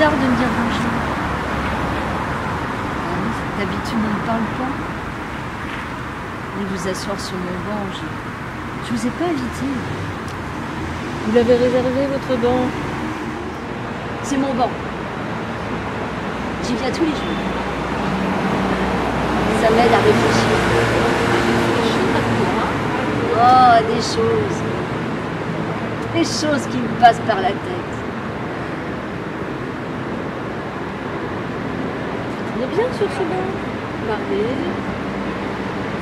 bizarre de me dire bonjour. D'habitude, on ne parle pas. Allez vous asseoir sur mon banc, je vous ai pas invité. Vous l'avez réservé, votre banc? C'est mon banc. J'y viens tous les jours. Ça m'aide à réfléchir. Oh, des choses. Des choses qui me passent par la tête. On est bien sur ce banc. Parler,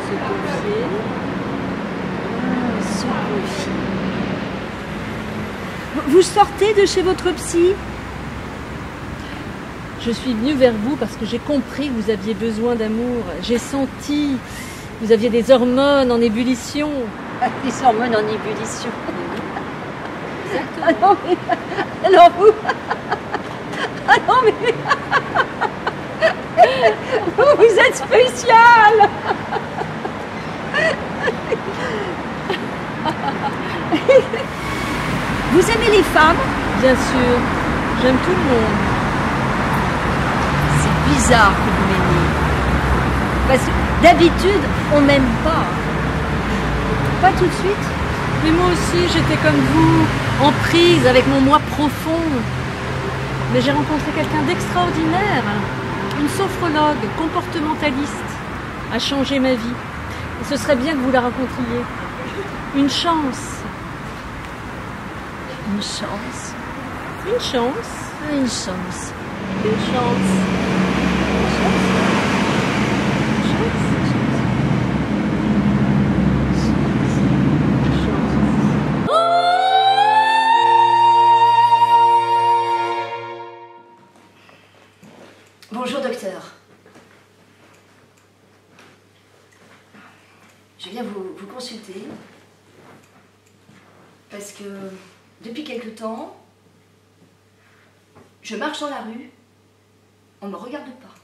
se confier. Se confier. Vous sortez de chez votre psy? Je suis venue vers vous parce que j'ai compris que vous aviez besoin d'amour. J'ai senti que vous aviez des hormones en ébullition. Des hormones en ébullition. Exactement. Ah non, mais... Alors vous... Ah non, mais... Vous êtes spécial. Vous aimez les femmes? Bien sûr, j'aime tout le monde. C'est bizarre que vous m'aimiez. Parce que d'habitude, on m'aime pas. Pas tout de suite. Mais moi aussi, j'étais comme vous, en prise avec mon moi profond. Mais j'ai rencontré quelqu'un d'extraordinaire, une sophrologue comportementaliste, a changé ma vie. Et ce serait bien que vous la rencontriez. Une chance. Une chance. Une chance. Une chance. Une chance. Bonjour docteur. Je viens vous consulter parce que depuis quelque temps, je marche dans la rue, on ne me regarde pas.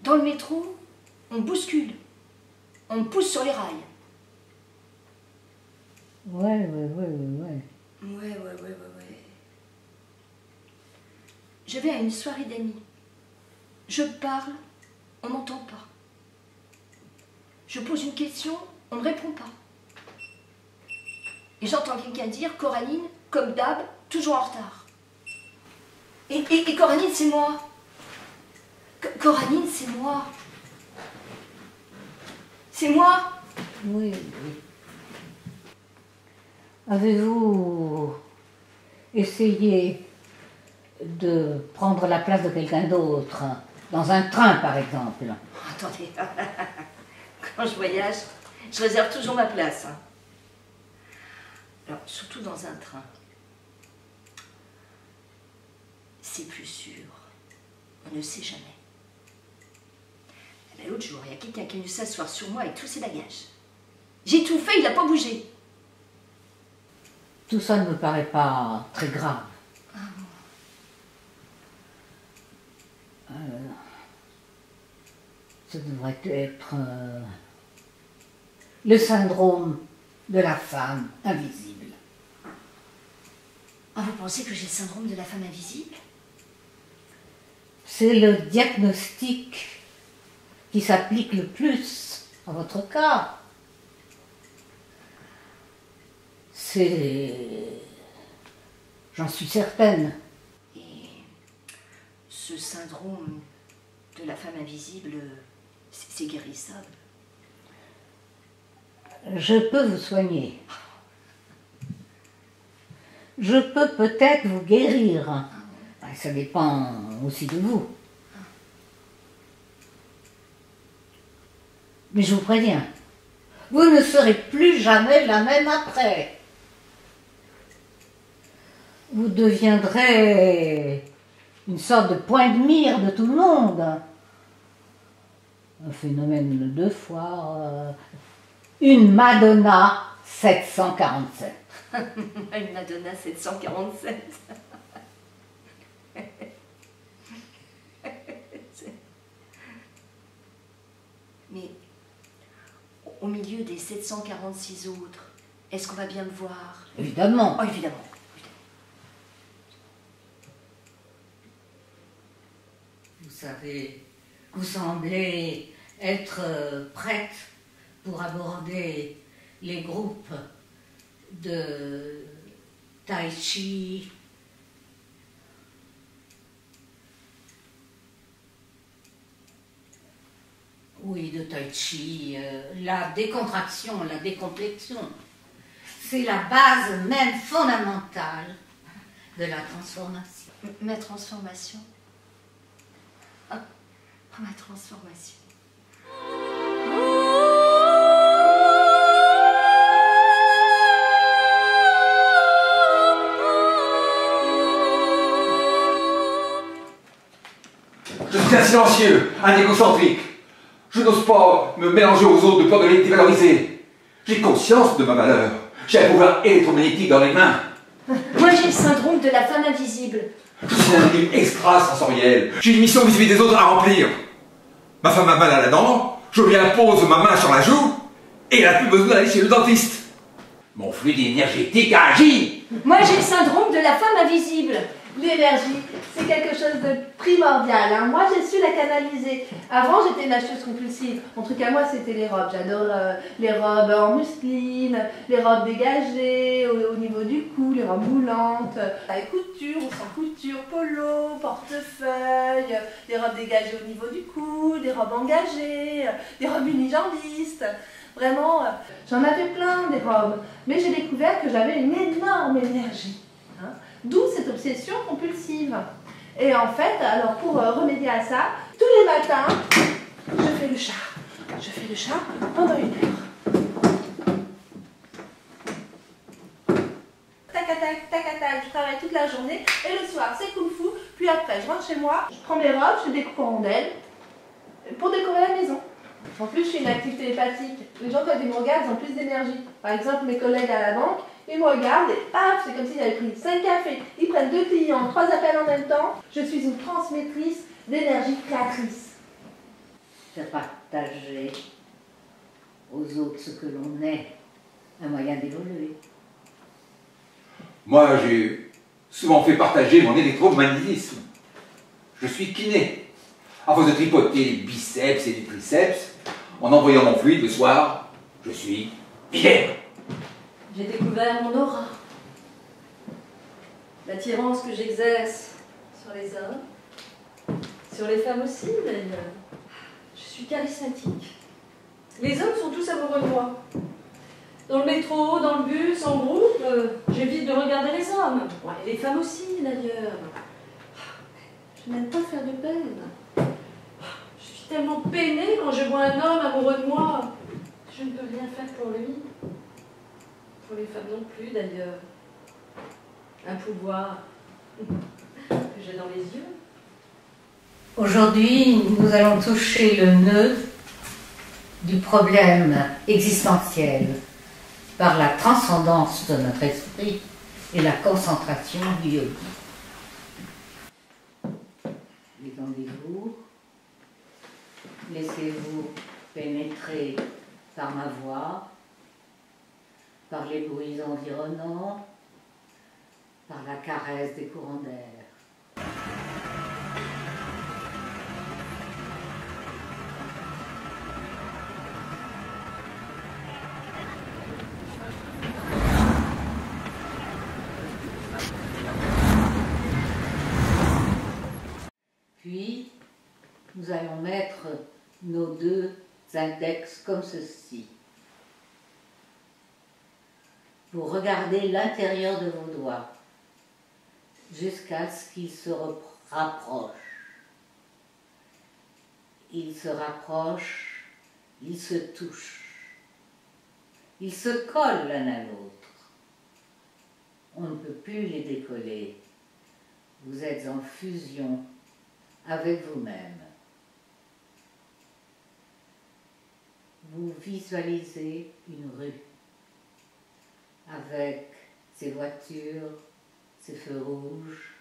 Dans le métro, on me bouscule, on me pousse sur les rails. Ouais. Ouais. Je vais à une soirée d'amis. Je parle, on m'entend pas. Je pose une question, on ne me répond pas. Et j'entends quelqu'un dire, Coraline, comme d'hab, toujours en retard. Et Coraline, c'est moi. Coraline, c'est moi. C'est moi. Oui. Avez-vous essayé de prendre la place de quelqu'un d'autre, dans un train par exemple? Attendez, quand je voyage, je réserve toujours ma place. Alors, surtout dans un train. C'est plus sûr. On ne sait jamais. Eh ben, l'autre jour, il y a quelqu'un qui est venu s'asseoir sur moi avec tous ses bagages. J'ai tout fait, il n'a pas bougé. Tout ça ne me paraît pas très grave. Ah bon. Ça devrait être le syndrome de la femme invisible. Ah, vous pensez que j'ai le syndrome de la femme invisible? C'est le diagnostic qui s'applique le plus à votre cas. J'en suis certaine. Et ce syndrome de la femme invisible, c'est guérissable? Je peux vous soigner. Je peux peut-être vous guérir. Ça dépend aussi de vous. Mais je vous préviens, vous ne serez plus jamais la même après. Vous deviendrez une sorte de point de mire de tout le monde. Un phénomène de foire. Une Madonna 747. Une Madonna 747. Mais au milieu des 746 autres, est-ce qu'on va bien me voir? Évidemment. Oh, évidemment. savez, vous semblez être prête pour aborder les groupes de tai chi, oui, de tai chi, la décontraction, la décomplexion. C'est la base même fondamentale de la transformation. Ma transformation. Ah, ma transformation. Je suis un silencieux, un égocentrique. Je n'ose pas me mélanger aux autres de peur de les dévaloriser. J'ai conscience de ma valeur. J'ai un pouvoir électromagnétique dans les mains. Moi, j'ai le syndrome de la femme invisible. Je suis un équipe extrasensoriel. J'ai une mission vis-à-vis des autres à remplir. Ma femme a mal à la dent, je lui impose ma main sur la joue, et elle n'a plus besoin d'aller chez le dentiste. Mon fluide énergétique a agi. Moi, j'ai le syndrome de la femme invisible. L'énergie, c'est quelque chose de primordial. Hein. Moi, j'ai su la canaliser. Avant, j'étais une acheteuse compulsive. Mon truc à moi, c'était les robes. J'adore les robes en mousseline, les robes dégagées au niveau du cou, les robes moulantes, avec couture ou sans couture, polo, portefeuille, des robes dégagées au niveau du cou, des robes engagées, des robes unijambistes. Vraiment, j'en avais plein des robes. Mais j'ai découvert que j'avais une énorme énergie. Hein. D'où cette obsession compulsive. Et en fait, alors pour remédier à ça, tous les matins, je fais le chat. Je fais le chat pendant 1 heure. Tac, tac, tac, tac, je travaille toute la journée. Et le soir, c'est kung fu. Puis après, je rentre chez moi, je prends mes robes, je découpe en rondelles pour décorer la maison. En plus, je suis une active télépathique. Les gens, quand ils me regardent, ils ont plus d'énergie. Par exemple, mes collègues à la banque, ils me regardent et paf, c'est comme s'ils avaient pris 5 cafés. Ils prennent 2 clients, 3 appels en même temps. Je suis une transmettrice d'énergie créatrice. Faire partager aux autres ce que l'on est, un moyen d'évoluer. Moi, j'ai souvent fait partager mon électromagnétisme. Je suis kiné. À force de tripoter les biceps et les triceps, en envoyant mon fluide le soir, je suis vidé. J'ai découvert mon aura. L'attirance que j'exerce sur les hommes, sur les femmes aussi d'ailleurs. Je suis charismatique. Les hommes sont tous amoureux de moi. Dans le métro, dans le bus, en groupe, j'évite de regarder les hommes. Ouais, et les femmes aussi d'ailleurs. Je n'aime pas faire de peine. Je suis tellement peinée quand je vois un homme amoureux de moi. Je ne peux rien faire pour lui. Pour les femmes non plus d'ailleurs. Un pouvoir que j'ai dans les yeux. Aujourd'hui, nous allons toucher le nœud du problème existentiel par la transcendance de notre esprit et la concentration du yogi. Détendez-vous, laissez-vous pénétrer par ma voix, par les bruits environnants, par la caresse des courants d'air. Puis, nous allons mettre nos 2 index comme ceci. Vous regardez l'intérieur de vos doigts jusqu'à ce qu'ils se rapprochent. Ils se rapprochent, ils se touchent, ils se collent l'un à l'autre. On ne peut plus les décoller. Vous êtes en fusion avec vous-même. Vous visualisez une rue avec ses voitures, ses feux rouges.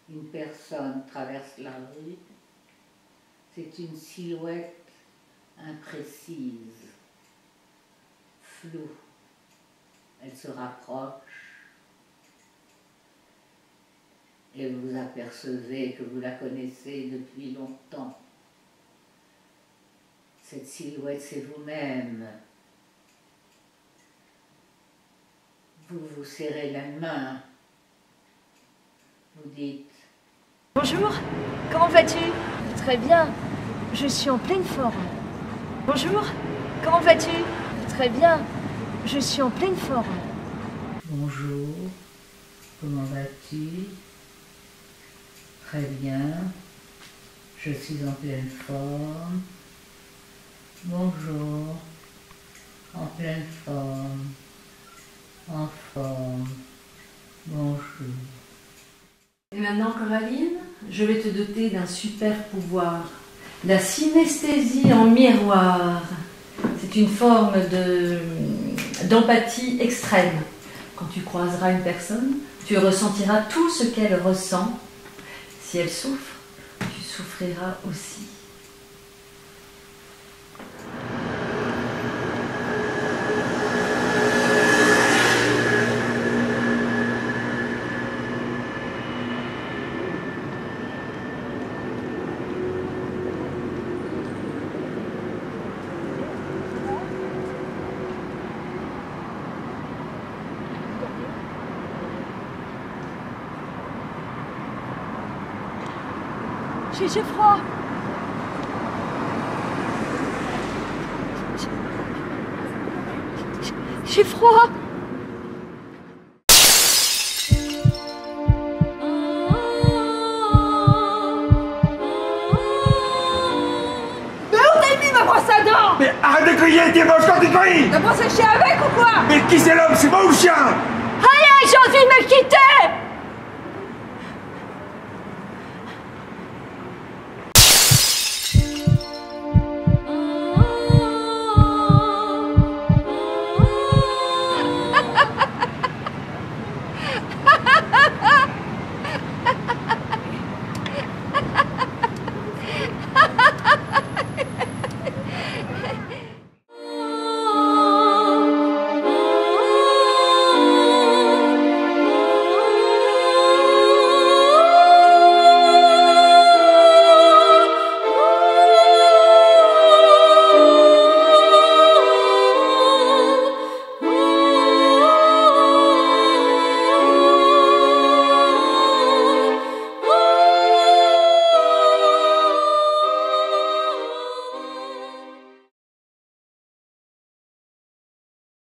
Une personne traverse la rue. C'est une silhouette imprécise, floue. Elle se rapproche. et vous apercevez que vous la connaissez depuis longtemps. Cette silhouette, c'est vous-même. Vous vous serrez la main. Vous dites: Bonjour, comment vas-tu? Très bien, je suis en pleine forme. Bonjour, comment vas-tu? Très bien, je suis en pleine forme. bonjour, comment vas-tu? Très bien, je suis en pleine forme. Bonjour, en pleine forme, en forme, bonjour. Et maintenant, Coraline, je vais te doter d'un super pouvoir, la synesthésie en miroir. C'est une forme d'empathie extrême. Quand tu croiseras une personne, tu ressentiras tout ce qu'elle ressent. Si elle souffre, tu souffriras aussi. J'ai froid. J'ai froid. Mais où t'as mis ma brosse à dents? Mais arrête de crier, t'es moche quand tu cries! T'as brossé le chien avec ou quoi? Mais qui c'est l'homme, c'est moi ou le chien?